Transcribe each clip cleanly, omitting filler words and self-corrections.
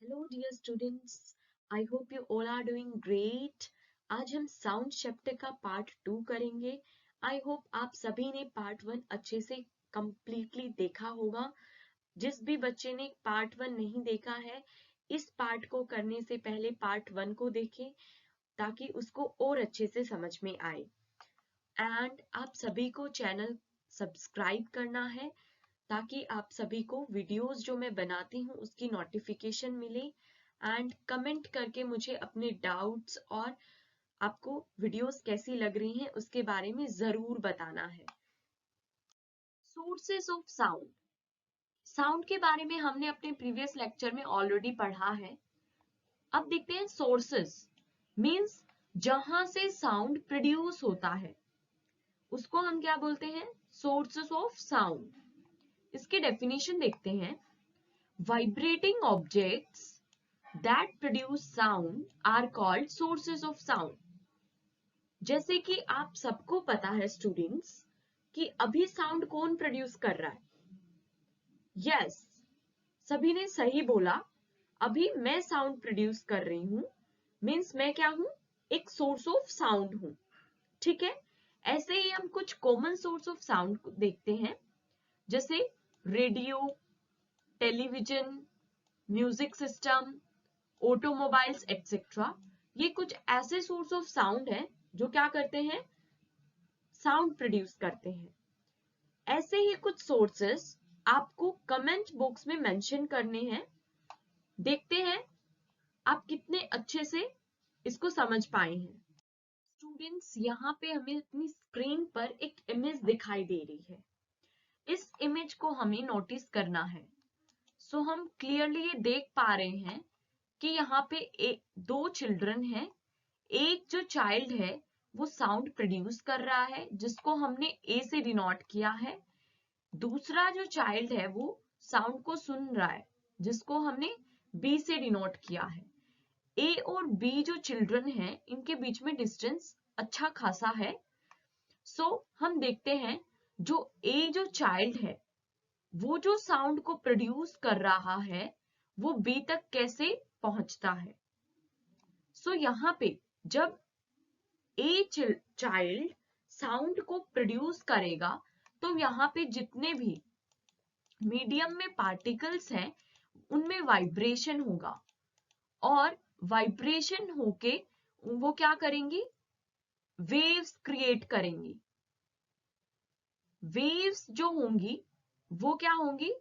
Hello dear students, I hope you all are doing great. आज हम sound chapter का part 2 करेंगे। I hope आप सभी ने पार्ट 1 अच्छे से कंप्लीटली देखा होगा। जिस भी बच्चे ने पार्ट 1 नहीं देखा है, इस पार्ट को करने से पहले पार्ट 1 को देखें ताकि उसको और अच्छे से समझ में आए। एंड आप सभी को चैनल सब्सक्राइब करना है ताकि आप सभी को वीडियोस जो मैं बनाती हूँ उसकी नोटिफिकेशन मिले। एंड कमेंट करके मुझे अपने डाउट्स और आपको वीडियोस कैसी लग रही हैं उसके बारे में जरूर बताना है। Sources of sound. साउंड के बारे में हमने अपने प्रीवियस लेक्चर में ऑलरेडी पढ़ा है। अब देखते हैं सोर्सेस मींस जहां से साउंड प्रोड्यूस होता है उसको हम क्या बोलते हैं? Sources of sound. इसकी डेफिनेशन देखते हैं। Vibrating objects that produce sound are called sources of sound. जैसे कि आप सबको पता है स्टूडेंट्स कि अभी साउंड कौन प्रोड्यूस कर रहा है? यस, सभी ने सही बोला। अभी मैं साउंड प्रोड्यूस कर रही हूं, मीन्स मैं क्या हूं? एक सोर्स ऑफ साउंड हूं। ठीक है, ऐसे ही हम कुछ कॉमन सोर्स ऑफ साउंड देखते हैं, जैसे radio, television, music system, automobiles etcetera. ये कुछ ऐसे सोर्स ऑफ साउंड हैं जो क्या करते हैं? साउंड प्रोड्यूस करते हैं। ऐसे ही कुछ सोर्सेस आपको कमेंट बॉक्स में मेंशन करने हैं। देखते हैं आप कितने अच्छे से इसको समझ पाए हैं। स्टूडेंट्स, यहाँ पे हमें अपनी स्क्रीन पर एक इमेज दिखाई दे रही है। इस इमेज को हमें नोटिस करना है। सो हम क्लियरली ये देख पा रहे हैं कि यहाँ पे दो चिल्ड्रन हैं। एक जो चाइल्ड है वो साउंड प्रोड्यूस कर रहा है जिसको हमने ए से डिनोट किया है। दूसरा जो चाइल्ड है वो साउंड को सुन रहा है जिसको हमने बी से डिनोट किया है। ए और बी जो चिल्ड्रन हैं इनके बीच में डिस्टेंस अच्छा खासा है। सो हम देखते हैं जो ए जो चाइल्ड है वो जो साउंड को प्रोड्यूस कर रहा है वो बी तक कैसे पहुंचता है। सो यहाँ पे जब ए चाइल्ड साउंड को प्रोड्यूस करेगा तो यहाँ पे जितने भी मीडियम में पार्टिकल्स हैं उनमें वाइब्रेशन होगा और वाइब्रेशन होके वो क्या करेंगी? वेव्स क्रिएट करेंगी। वेव्स जो होंगी वो क्या होंगी?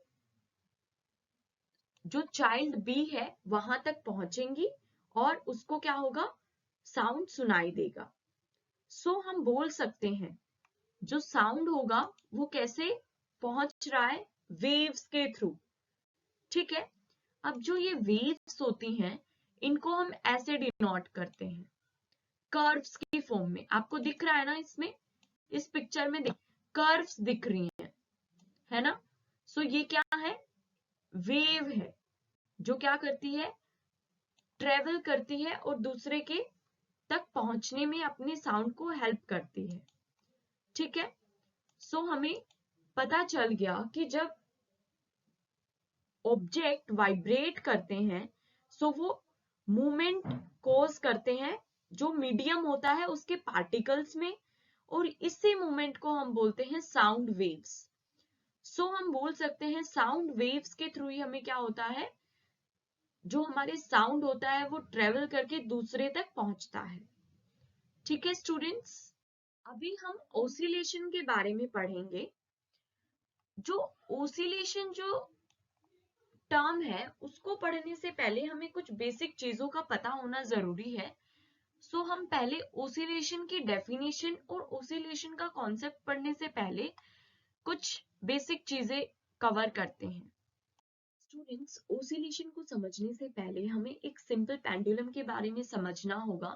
जो चाइल्ड बी है वहां तक पहुंचेंगी और उसको क्या होगा? साउंड सुनाई देगा। सो हम बोल सकते हैं जो साउंड होगा वो कैसे पहुंच रहा है? वेव्स के थ्रू। ठीक है, अब जो ये वेव्स होती हैं इनको हम ऐसे डिनोट करते हैं कर्व्स की फॉर्म में। आपको दिख रहा है ना, इसमें इस पिक्चर में कर्व्स दिख रही हैं, है ना? सो ये क्या है? वेव है जो क्या करती है? ट्रेवल करती है और दूसरे के तक पहुंचने में अपने साउंड को हेल्प करती है। ठीक है, सो हमें पता चल गया कि जब ऑब्जेक्ट वाइब्रेट करते हैं सो वो मूवमेंट कॉज करते हैं जो मीडियम होता है उसके पार्टिकल्स में, और इसी मूवमेंट को हम बोलते हैं साउंड वेव्स। सो हम बोल सकते हैं साउंड वेव्स के थ्रू ही हमें क्या होता है? जो हमारे साउंड होता है वो ट्रेवल करके दूसरे तक पहुंचता है। ठीक है स्टूडेंट्स, अभी हम ओसिलेशन के बारे में पढ़ेंगे। जो ओसिलेशन जो टर्म है उसको पढ़ने से पहले हमें कुछ बेसिक चीजों का पता होना जरूरी है। सो हम पहले ओसिलेशन की डेफिनेशन और ओसिलेशन का कॉन्सेप्ट पढ़ने से पहले कुछ बेसिक चीजें कवर करते हैं। स्टूडेंट्स, ओसिलेशन को समझने से पहले हमें एक सिंपल पेंडुलम के बारे में समझना होगा।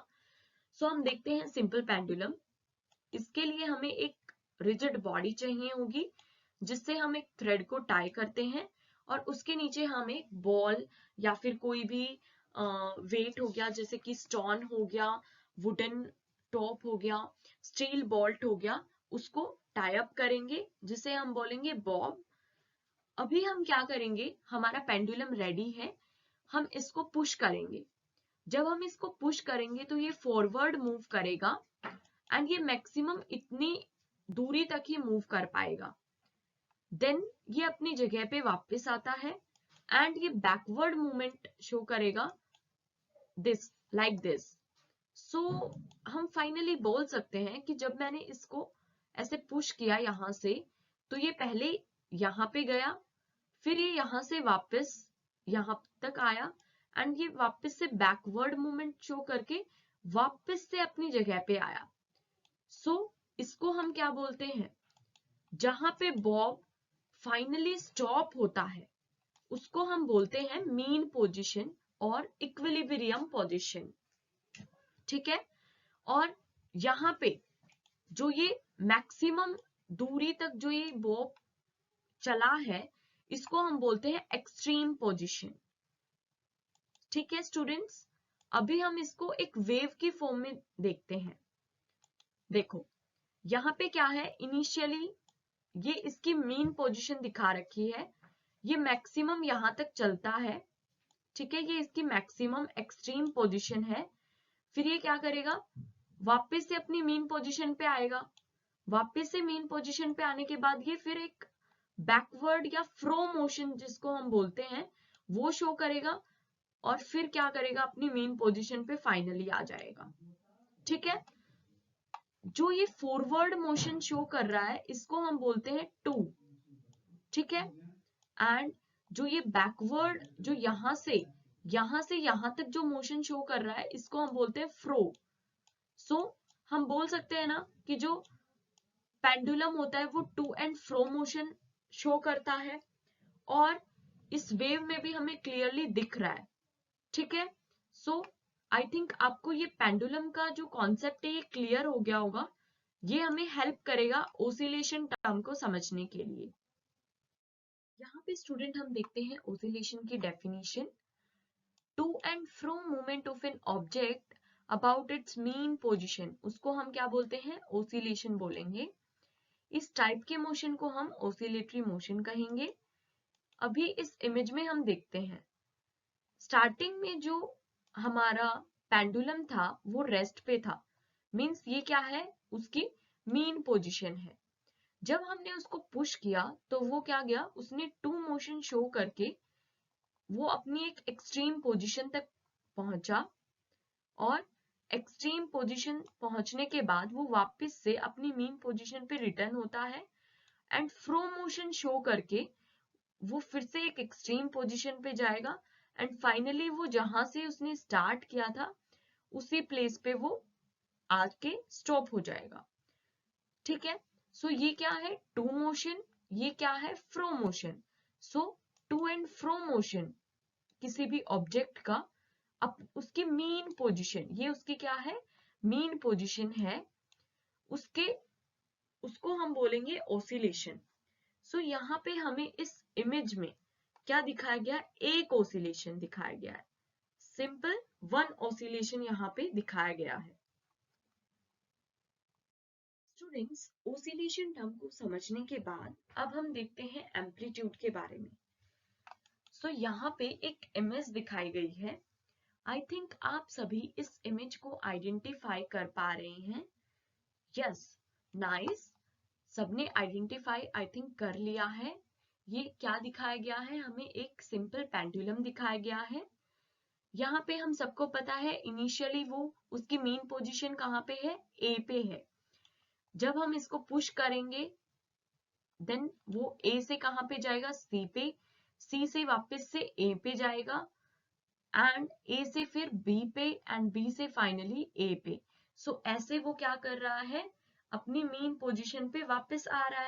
सो हम देखते हैं सिंपल पेंडुलम। इसके लिए हमें एक रिजिड बॉडी चाहिए होगी जिससे हम एक थ्रेड को टाई करते हैं और उसके नीचे हम एक बॉल या फिर कोई भी वेट हो गया, जैसे कि स्टोन हो गया, वुडन टॉप हो गया, स्टील बोल्ट हो गया, उसको टाई अप करेंगे जिसे हम बोलेंगे बॉब। अभी हम क्या करेंगे? हमारा पेंडुलम रेडी है। हम इसको पुश करेंगे। जब हम इसको पुश करेंगे तो ये फॉरवर्ड मूव करेगा एंड ये मैक्सिमम इतनी दूरी तक ही मूव कर पाएगा। देन ये अपनी जगह पे वापस आता है एंड ये बैकवर्ड मूवमेंट शो करेगा, दिस लाइक दिस। सो हम फाइनली बोल सकते हैं कि जब मैंने इसको ऐसे पुश किया यहां से, तो ये पहले यहां पे गया, फिर ये यहां से वापस यहां तक आया एंड ये वापस से बैकवर्ड मूवमेंट शो करके वापस से अपनी जगह पे आया। सो इसको हम क्या बोलते हैं, जहां पे बॉब फाइनली स्टॉप होता है उसको हम बोलते हैं मीन पोजीशन और इक्विलिब्रियम पोजीशन। ठीक है, और यहाँ पे जो ये मैक्सिमम दूरी तक जो ये बॉब चला है इसको हम बोलते हैं एक्सट्रीम पोजीशन। ठीक है स्टूडेंट्स, अभी हम इसको एक वेव की फॉर्म में देखते हैं। देखो यहाँ पे क्या है, इनिशियली ये इसकी मीन पोजीशन दिखा रखी है, ये मैक्सिमम यहां तक चलता है। ठीक है, ये इसकी मैक्सिमम एक्सट्रीम पोजीशन है। फिर ये क्या करेगा, वापस से अपनी मीन पोजीशन पे आएगा। वापस से मीन पोजीशन पे आने के बाद ये फिर एक बैकवर्ड या फ्रो मोशन जिसको हम बोलते हैं वो शो करेगा और फिर क्या करेगा, अपनी मीन पोजीशन पे फाइनली आ जाएगा। ठीक है, जो ये फॉरवर्ड मोशन शो कर रहा है इसको हम बोलते हैं टू। ठीक है, एंड जो ये बैकवर्ड जो यहां से यहां तक जो मोशन शो कर रहा है इसको हम बोलते हैं फ्रो। सो हम बोल सकते हैं ना कि जो पेंडुलम होता है वो to and fro motion show करता है और इस वेव में भी हमें क्लियरली दिख रहा है। ठीक है, सो आई थिंक आपको ये पेंडुलम का जो कॉन्सेप्ट है ये क्लियर हो गया होगा। ये हमें हेल्प करेगा ओसिलेशन टर्म को समझने के लिए। यहाँ पे स्टूडेंट हम देखते हैं ओसिलेशन की definition. To and fro movement of an object about its mean position, उसको हम क्या बोलते हैं, ओसिलेशन बोलेंगे। इस टाइप के मोशन को हम ओसिलेटरी मोशन कहेंगे। अभी इस इमेज में हम देखते हैं स्टार्टिंग में जो हमारा पेंडुलम था वो रेस्ट पे था, मींस ये क्या है, उसकी मीन पोजीशन है। जब हमने उसको पुश किया तो वो क्या गया, उसने टू मोशन शो करके वो अपनी एक एक्सट्रीम पोजीशन तक पहुंचा और एक्सट्रीम पोजीशन पहुंचने के बाद वो वापस से अपनी मीन पोजीशन पे रिटर्न होता है एंड फ्रो मोशन शो करके वो फिर से एक एक्सट्रीम पोजीशन पे जाएगा एंड फाइनली वो जहां से उसने स्टार्ट किया था उसी प्लेस पे वो आके स्टॉप हो जाएगा। ठीक है, सो ये क्या है, टू मोशन, ये क्या है, fro motion. So to and fro motion किसी भी ऑब्जेक्ट का अब उसकी मीन पोजीशन, ये उसकी क्या है, मीन पोजीशन है, उसके उसको हम बोलेंगे ओसिलेशन। सो यहाँ पे हमें इस इमेज में क्या दिखाया गया है, एक ओसिलेशन दिखाया गया है, सिंपल वन ओसिलेशन यहाँ पे दिखाया गया है। स्टूडेंट्स, ओसिलेशन टर्म को समझने के बाद अब हम देखते हैं एम्पलीट्यूड के बारे में। सो यहाँ पे एक इमेज दिखाई गई है। आई थिंक आप सभी इस इमेज को आइडेंटिफाई कर पा रहे हैं। यस, नाइस, सबने आइडेंटिफाई आई थिंक कर लिया है। ये क्या दिखाया गया है, हमें एक सिंपल पेंडुलम दिखाया गया है। यहाँ पे हम सबको पता है इनिशियली वो उसकी मेन पोजीशन कहाँ पे है, ए पे है। जब हम इसको पुश करेंगे देन वो ए से कहाँ पे जाएगा, सी पे, सी से वापस से ए पे जाएगा एंड ए से फिर बी पे एंड बी से फाइनली ए पे। सो ऐसे वो क्या कर रहा है, अपनी मेन पोजीशन पे वापस आ रहा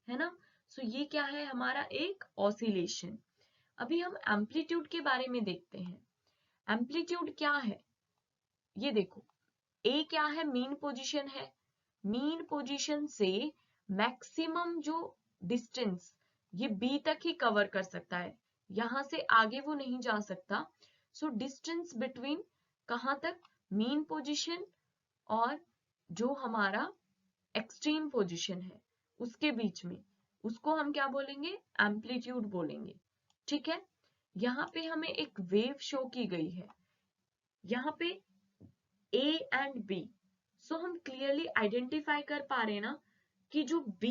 है ना। सो ये क्या है, हमारा एक ऑसिलेशन। अभी हम एम्पलीट्यूड के बारे में देखते हैं। एम्पलीट्यूड क्या है, ये देखो, ए क्या है, मेन पोजीशन है, मेन पोजीशन से मैक्सिमम जो डिस्टेंस ये बी तक ही कवर कर सकता है, यहां से आगे वो नहीं जा सकता। सो डिस्टेंस बिटवीन कहां तक, मेन पोजीशन और जो हमारा एक्सट्रीम पोजीशन है उसके बीच में, उसको हम क्या बोलेंगे, एम्पलीट्यूड बोलेंगे। ठीक है, यहाँ पे हमें एक वेव शो की गई है, यहाँ पे A एंड B। सो हम क्लियरली आइडेंटिफाई कर पा रहे हैं ना कि जो B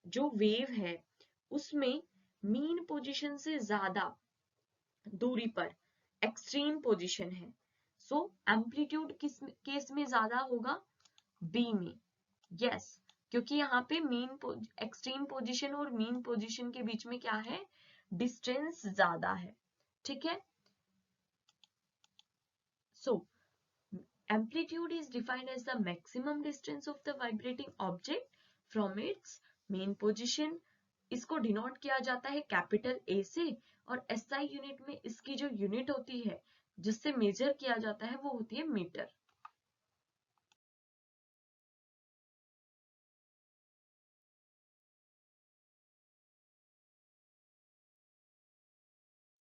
जो वेव है उसमें मीन पोजीशन से ज्यादा दूरी पर एक्सट्रीम पोजीशन है। सो एम्पलीट्यूड किस केस में ज्यादा होगा? बी में। यस, क्योंकि यहाँ पे मीन एक्सट्रीम पोजीशन और मीन पोजीशन के बीच में क्या है? डिस्टेंस ज्यादा है। ठीक है। सो amplitude is defined as the maximum distance of the vibrating object from its main position। इसको डिनोट किया जाता है कैपिटल ए से, और एसआई यूनिट में इसकी जो यूनिट होती है जिससे मेजर किया जाता है वो होती है मीटर।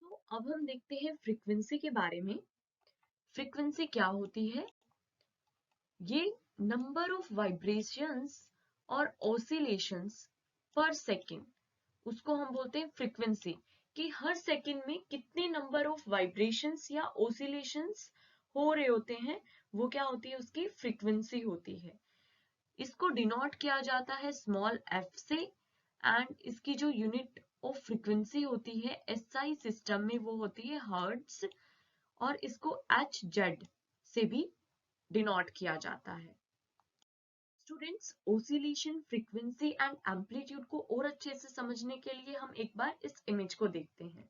तो अब हम देखते हैं फ्रीक्वेंसी के बारे में। फ्रीक्वेंसी क्या होती है? ये नंबर ऑफ वाइब्रेशंस और ऑसिलेशंस पर सेकेंड, उसको हम बोलते हैं फ्रीक्वेंसी, कि हर सेकंड में कितने नंबर ऑफ वाइब्रेशंस या ऑसिलेशंस हो रहे होते हैं, वो क्या होती है? उसकी फ्रीक्वेंसी होती है। इसको डिनोट किया जाता है स्मॉल f से, एंड इसकी जो यूनिट ऑफ फ्रीक्वेंसी होती है एसआई सिस्टम में वो होती है हर्ट्ज, और इसको hz से भी डिनोट किया जाता है। Students, oscillation, frequency and amplitude को और अच्छे से समझने के लिए हम एक बार इस इमेज को देखते हैं।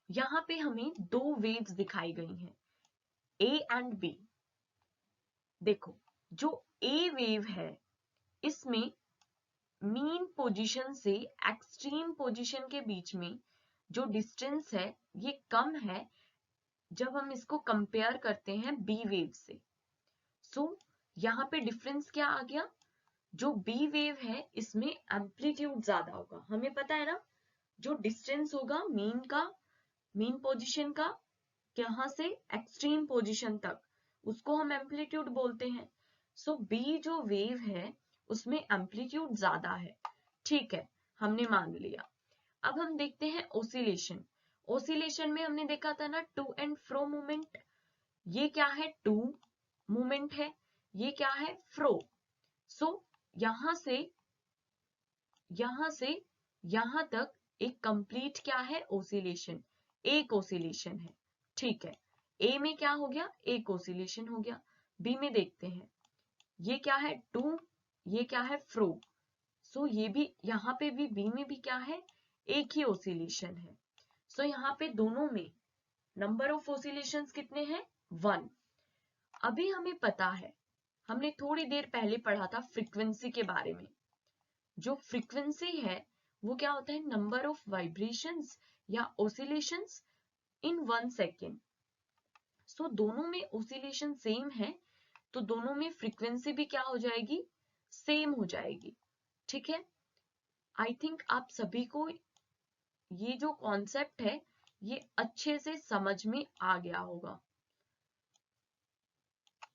यहाँ पे हमें दो वेव्स दिखाई गई हैं, ए एंड बी। देखो, जो ए वेव है इसमें मीन पोजीशन से एक्सट्रीम पोजीशन के बीच में जो डिस्टेंस है ये कम है जब हम इसको कंपेयर करते हैं बी वेव से। सो यहाँ पे डिफरेंस क्या आ गया? जो बी वेव है इसमें एम्पलीट्यूड ज्यादा होगा। हमें पता है ना, जो डिस्टेंस होगा मीन का, मीन पोजीशन का यहाँ से एक्सट्रीम पोजीशन तक, उसको हम एम्पलीट्यूड बोलते हैं। सो बी जो वेव है उसमें एम्पलीट्यूड ज्यादा है। ठीक है, हमने मान लिया। अब हम देखते हैं ओसिलेशन। ओसिलेशन में हमने देखा था ना टू एंड फ्रो मूवमेंट। ये क्या है? टू मूवमेंट है, ये क्या है? फ्रो। सो यहां से यहां तक एक कंप्लीट क्या है? ओसिलेशन, एक ओसिलेशन है। ठीक है, ए में क्या हो गया? एक ओसिलेशन हो गया। बी में देखते हैं, ये क्या है? टू, ये क्या है? फ्रो। सो ये भी, यहाँ पे भी बी में भी क्या है? एक ही ओसिलेशन है। सो यहाँ पे दोनों में नंबर ऑफ ओसिलेशंस कितने हैं? 1। अभी हमें पता है, हमने थोड़ी देर पहले पढ़ा था फ्रीक्वेंसी के बारे में। जो फ्रीक्वेंसी है वो क्या होता है? नंबर ऑफ वाइब्रेशंस या ओसिलेशंस इन 1 सेकेंड। सो दोनों में ओसिलेशन सेम है तो दोनों में फ्रीक्वेंसी भी क्या हो जाएगी? सेम हो जाएगी। ठीक है, आई थिंक आप सभी को ये जो कॉन्सेप्ट है ये अच्छे से समझ में आ गया होगा।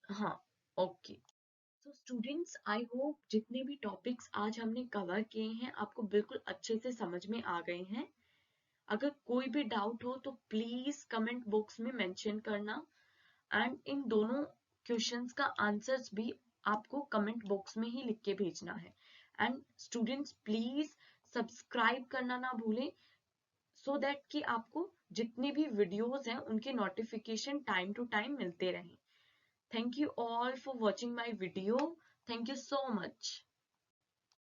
हाँ, ओके। तो स्टूडेंट्स, आई होप जितने भी टॉपिक्स आज हमने कवर किए हैं आपको बिल्कुल अच्छे से समझ में आ गए हैं। अगर कोई भी डाउट हो तो प्लीज कमेंट बॉक्स में मेंशन करना, एंड इन दोनों क्वेश्चंस का आंसर्स भी आपको कमेंट बॉक्स में ही लिख के भेजना है। एंड स्टूडेंट्स प्लीज सब्सक्राइब करना ना भूलें, सो दैट कि आपको जितने भी वीडियोस हैं उनके नोटिफिकेशन टाइम टू टाइम मिलते रहें। Thank you all for watching my video. Thank you so much.